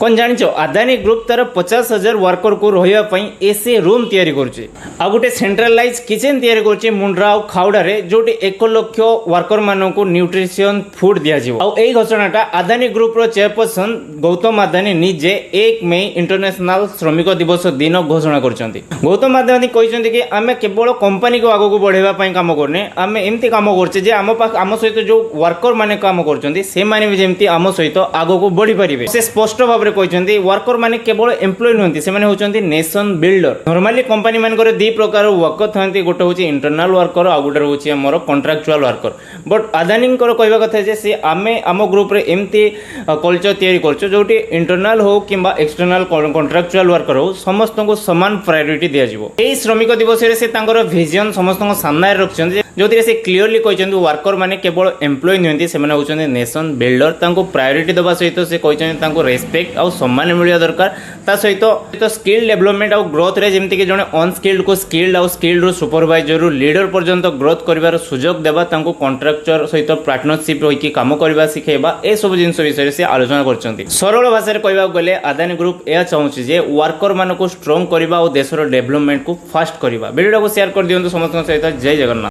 कौन जानिच अदानी ग्रुप तार 50,000 वर्कर को रही एसी रूम तैयारी करुचे आ गोटे सेंट्रलाइज किचेन तैयारी करुचे मुंड्रा और खाउडारे जोटी 1 लाख वर्कर मानक न्यूट्रिशन फूड दिज्व आई घोषणाटा अदानी ग्रुप चेयरपर्सन गौतम अदानी निजे 1 मई इंटरनेशनल श्रमिक दिवस दिन घोषणा कर गौतम अदानी कहते कि आम केवल कंपनी को आगक बढ़ाई कम करने आम एमती कम करचे आम सहित जो वर्कर मैंने कम करमती आम सहित आगक बढ़ी पारे से स्पष्ट भाव में कहते वर्कर मैंने केवल एम्प्लॉय नुहति से होती नेशन बिल्डर। नॉर्मली कंपनी मानकर दी प्रकार वर्कर था गोटे हूँ इंटरनल वर्कर आ गोटे हूँ आम कंट्राक्चुअल वर्कर बट अदानी कहवा कथा सी आम आम ग्रुप रे एमती कल्चर तैयारी कर जोटी इंटरनल हो कि एक्सटर्नाल कंट्राक्चुअल वर्कर हो समस्त को समान प्रायोरिटी दिज्व। यही श्रमिक दिवस से विजन समस्त सामने रखिंट जो से क्लीयरली कहते वर्कर मैंने केवल एम्प्लॉय नुहति से होती नेशन बिल्डर प्रायोरिटी देवा सहित से कहते रेस्पेक्ट और सम्मान मिलवा दरकार ता सहित स्किल डेवलपमेंट और ग्रोथ रे जमती कि जड़े अनस्किल्ड को स्किल्ड और स्किल्ड सुपरवाइजर रु लीडर पर्यंत ग्रोथ कर सुजोग देवा कंट्राक्चर सहित पार्टनरशिप होइकी काम करवा शिखेबा ए सब जिन विषय से आलोचना करछंती। सरल भाषा कहवा गले अदानी ग्रुप यह चाहूँ जे वर्कर मान को स्ट्रॉन्ग करवा और देशर डेवलपमेंट को फास्ट करवा। वीडियो को शेयर कर दियंतु समस्त सहित। जय जगन्नाथ।